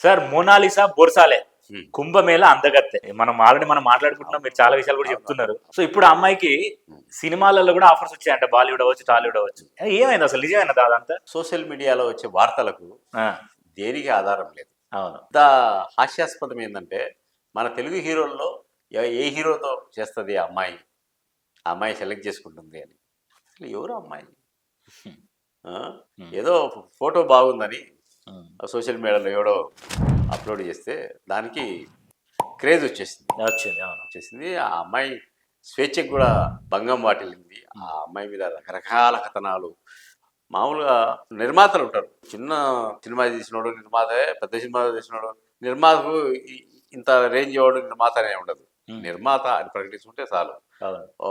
Sir Mona Lisa బొర్సాలే హ్మ్. కుంభమేళ అందగత్తె మనం ఆల్రెడీ మాట్లాడుకుంటున్నాం, మీరు చాలా విషయాలు కూడా చెప్తున్నారు. సో ఇప్పుడు ఆ అమ్మాయికి సినిమాలలో కూడా ఆఫర్స్ వచ్చాయంట, బాలీవుడ్ అవ్వచ్చు, టాలీవుడ్ అవ్వచ్చు. ఏమైంది అసలు, నిజమైనది అదంతా? సోషల్ మీడియాలో వచ్చే వార్తలకు ఆ, దేనికి ఆధారం లేదు. అవును. ఇంత హాస్యాస్పదం ఏంటంటే మన తెలుగు హీరోల్లో ఏ హీరోతో చేస్తుంది ఆ అమ్మాయి, ఆ అమ్మాయి సెలెక్ట్ చేసుకుంటుంది అని. అసలు ఎవరు అమ్మాయి? ఆ? ఏదో ఫోటో బాగుందని సోషల్ మీడియాలో ఎవడో అప్లోడ్ చేస్తే దానికి క్రేజ్ వచ్చేసింది. వచ్చింది, అవును. వచ్చేసింది. ఆ అమ్మాయి స్వేచ్ఛకు కూడా భంగం వాటిల్లింది. ఆ అమ్మాయి మీద రకరకాల కథనాలు. మామూలుగా నిర్మాతలు ఉంటారు, చిన్న సినిమా తీసినోడు నిర్మాతే, పెద్ద సినిమా తీసినోడు నిర్మాతకు ఇంత రేంజ్ ఇవ్వడం నిర్మాత అనే ఉండదు. నిర్మాత అని ప్రకటించుకుంటే చాలు. అవును. ఓ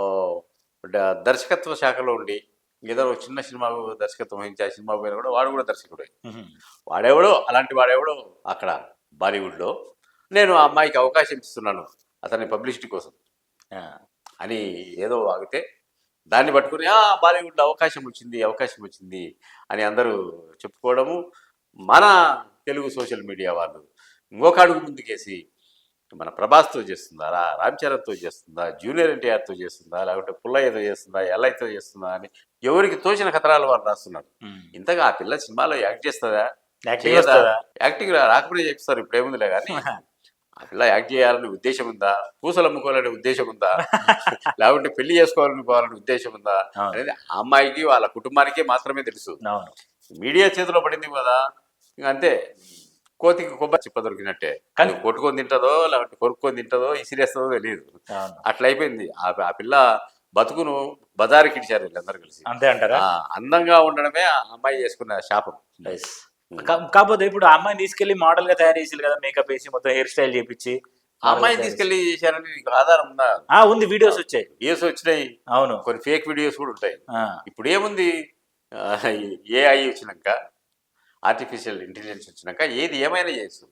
దర్శకత్వ శాఖలో ఉండి ఏదో ఒక చిన్న సినిమాకు దర్శకత్వం వహించి ఆ సినిమా పైన కూడా వాడు కూడా దర్శకుడే. వాడెవడో అలాంటి వాడెవడో అక్కడ బాలీవుడ్లో నేను ఆ అమ్మాయికి అవకాశం ఇస్తున్నాను అతని పబ్లిసిటీ కోసం అని ఏదో ఆగితే దాన్ని పట్టుకుని బాలీవుడ్లో అవకాశం వచ్చింది అని అందరూ చెప్పుకోవడము. మన తెలుగు సోషల్ మీడియా వాళ్ళు ఇంకొక అడుగు ముందుకేసి మన ప్రభాస్తో చేస్తుందా, రామ్ చరణ్తో చేస్తుందా, జూనియర్ ఎన్టీఆర్తో చేస్తుందా, లేకుంటే పుల్లయ్యతో చేస్తుందా, ఎల్ఐతో చేస్తుందా అని ఎవరికి తోచిన కథనాలు వాళ్ళు రాస్తున్నారు. ఇంతగా ఆ పిల్ల సినిమాలో యాక్ట్ చేస్తుందా, యాక్టింగ్ రాకపోతే చేపిస్తారు, ఇప్పుడు ఏముందిలే కానీ ఆ పిల్ల యాక్ట్ చేయాలని ఉద్దేశం ఉందా, పూసలు అమ్ముకోవాలనే ఉద్దేశం ఉందా, లేకుంటే పెళ్లి చేసుకోవాలని పోవాలనే ఉద్దేశం ఉందా అనేది ఆ అమ్మాయికి వాళ్ళ కుటుంబానికే మాత్రమే తెలుసు. మీడియా చేతిలో పడింది కదా, ఇంకా అంతే. కోతికి కొబ్బరి చిప్ప దొరికినట్టే, కానీ కొట్టుకొని తింటుందో లేకపోతే కొరుక్కొని తింటుందో ఇసిరేస్తుందో తెలియదు. అట్లా అయిపోయింది ఆ పిల్ల బతుకును బజారుకి ఇచ్చారు వీళ్ళందరూ కలిసి. అంతే అంటారా? అందంగా ఉండడమే ఆ అమ్మాయి చేసుకున్న శాపం. కాకపోతే ఇప్పుడు ఆ అమ్మాయిని తీసుకెళ్లి మోడల్ గా తయారు చేసి కదా, మేకప్ వేసి మొత్తం హెయిర్ స్టైల్ చేపించి ఆ అమ్మాయిని తీసుకెళ్లి చేశారని నీకు ఆధారం ఉందా? ఉంది, వీడియోస్ వచ్చాయి. వచ్చినాయి. అవును, కొన్ని ఫేక్ వీడియోస్ కూడా ఉంటాయి. ఇప్పుడు ఏముంది, ఏఐ వచ్చినాక, ఆర్టిఫిషియల్ ఇంటెలిజెన్స్ వచ్చినాక ఏది ఏమైనా చేయొచ్చు.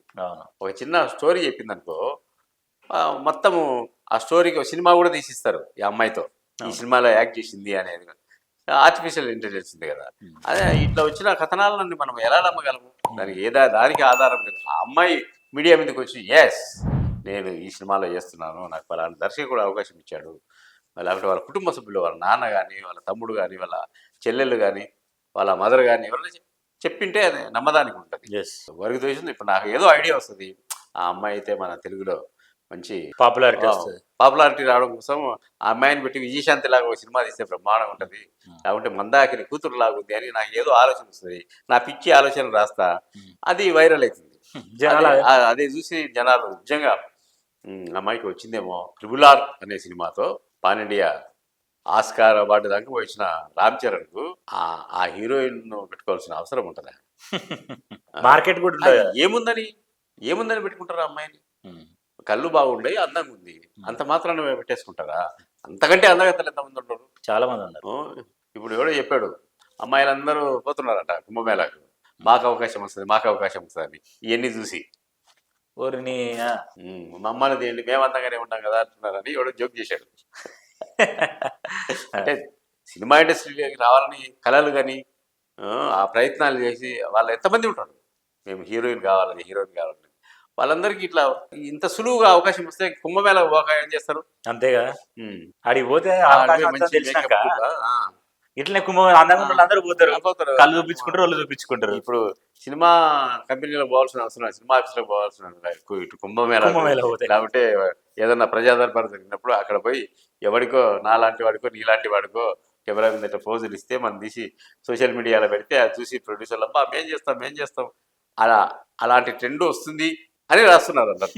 ఒక చిన్న స్టోరీ చెప్పింది అనుకో, మొత్తము ఆ స్టోరీకి ఒక సినిమా కూడా తీసిస్తారు ఈ అమ్మాయితో, ఈ సినిమాలో యాక్ట్ చేసింది అనేది. ఆర్టిఫిషియల్ ఇంటెలిజెన్స్ ఉంది కదా, అదే ఇట్లా వచ్చిన కథనాలన్నీ మనం ఎలా నమ్మగలము? దానికి దానికి ఆధారం లేదు. ఆ అమ్మాయి మీడియా మీదకి వచ్చి నేను ఈ సినిమాలో చేస్తున్నాను, నాకు పలానా దర్శకుడు అవకాశం ఇచ్చాడు, లేకపోతే వాళ్ళ కుటుంబ సభ్యులు, వాళ్ళ నాన్న కానీ, వాళ్ళ తమ్ముడు కానీ, వాళ్ళ చెల్లెళ్ళు కానీ, వాళ్ళ మదర్ కానీ ఎవరైనా చెప్పింటే అది నమ్మదానికి ఉంటుంది. వరకు తోచింది. ఇప్పుడు నాకు ఏదో ఐడియా వస్తుంది, ఆ అమ్మాయి అయితే మన తెలుగులో మంచి పాపులారిటీ రావడం కోసం ఆ అమ్మాయిని పెట్టి విజయశాంతి లాగా ఒక సినిమా తీస్తే బ్రహ్మాండం ఉంటుంది, లేకుంటే మందాకిని కూతురు లాగుంది అని నాకు ఏదో ఆలోచన వస్తుంది. నా పిచ్చి ఆలోచన రాస్తా, అది వైరల్ అవుతుంది. అదే చూసి జనాలు నిజంగా అమ్మాయికి వచ్చిందేమో. ట్రిబుల్-ఆర్ అనే సినిమాతో పాన్ ఇండియా ఆస్కార్ అవార్డు దాకా వచ్చిన రామ్ చరణ్కు ఆ హీరోయిన్ పెట్టుకోవాల్సిన అవసరం ఉంటుందా? మార్కెట్ కూడా ఏముందని పెట్టుకుంటారా అమ్మాయిని? కళ్ళు బాగుండే, అందంగా ఉంది, అంత మాత్రాన్ని పెట్టేసుకుంటారా? అంతకంటే అందగత్తలు ఎంతమంది ఉంటారు? చాలా మంది ఉన్నారు. ఇప్పుడు ఎవడో చెప్పాడు, అమ్మాయిలందరూ పోతున్నారట కుంభమేళాకు, మాకు అవకాశం వస్తుంది అని. ఇవన్నీ చూసి మమ్మల్ని తీయండి, మేము అందంగానే ఉంటాం కదా అంటున్నారని ఎవడో జోక్ చేశాడు. అంటే సినిమా ఇండస్ట్రీలోకి రావాలని కళలు కానీ ఆ ప్రయత్నాలు చేసి వాళ్ళు ఎంతమంది ఉంటారు, మేము హీరోయిన్ కావాలని వాళ్ళందరికీ ఇట్లా ఇంత సులువుగా అవకాశం వస్తే కుంభమేళ పోక ఏం చేస్తారు? అంతేగా, ఆడికి పోతే ఇట్లనే అందరూ పోతారు, కళ్ళు చూపించుకుంటారు, వాళ్ళు చూపించుకుంటారు. ఇప్పుడు సినిమా కంపెనీలో పోవాల్సిన అవసరం, సినిమా ఆఫీస్లో పోవాల్సిన ఇటు కుంభమేళ లేకపోతే ఏదన్నా ప్రజాదర్బార్ జరిగినప్పుడు అక్కడ పోయి ఎవరికో, నాలాంటి వాడికో నీలాంటి వాడికో కెమెరా మీద పోజులు ఇస్తే మనం తీసి సోషల్ మీడియాలో పెడితే అది చూసి ప్రొడ్యూసర్లు అబ్బా మేం చేస్తాం అలాంటి ట్రెండ్ వస్తుంది అని రాస్తున్నారు అందరు.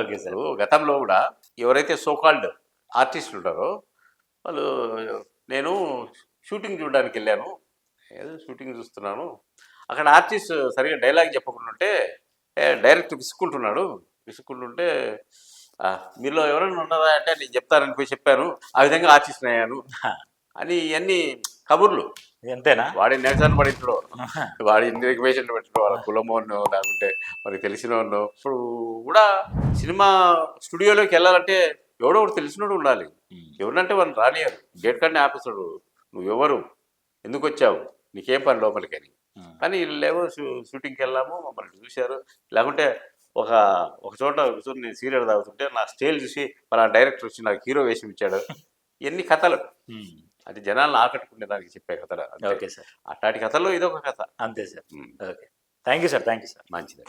Okay sir. గతంలో కూడా ఎవరైతే సోకాల్డ్ ఆర్టిస్టులు ఉంటారో వాళ్ళు, నేను షూటింగ్ చూడడానికి వెళ్ళాను, ఏదో షూటింగ్ చూస్తున్నాను, అక్కడ ఆర్టిస్ట్ సరిగ్గా డైలాగ్ చెప్పకుండా ఉంటే డైరెక్ట్ విసుక్కుంటుంటే మీలో ఎవరైనా ఉన్నారా అంటే నేను చెప్తానని పోయి చెప్పాను, ఆ విధంగా ఆర్టిస్ట్ అయ్యాను అని ఇవన్నీ కబుర్లు. అంతేనా? వాడి నేర్చాన్ని పడించడు, వాడి ఇన్ఫర్మేషన్ పెట్టడం, వాళ్ళ కులమోన్నో లేకుంటే మనకి తెలిసినోన్నో. ఇప్పుడు కూడా సినిమా స్టూడియోలోకి వెళ్ళాలంటే ఎవడో ఒకటి తెలిసినోడు ఉండాలి. ఎవరినంటే వాళ్ళు రానియారు, గేట్ కాడనే ఆపిస్తాడు, నువ్వెవరు, ఎందుకు వచ్చావు, నీకేం పని లోపలికని. కానీ వీళ్ళేమో షూటింగ్కి వెళ్ళాము, మమ్మల్ని చూశారు. లేకుంటే ఒక ఒక చోట కూర్చొని నేను సీరియల్ తాగుతుంటే నా స్టైల్ చూసి మన డైరెక్టర్ వచ్చి నాకు హీరో వేషం ఇచ్చాడు. ఎన్ని కథలు అది జనాలను ఆకట్టుకునే దానికి చెప్పే కథలు. Okay sir. అట్లాంటి కథల్లో ఇదొక కథ. అంతే sir. Okay, thank you sir. మంచిది.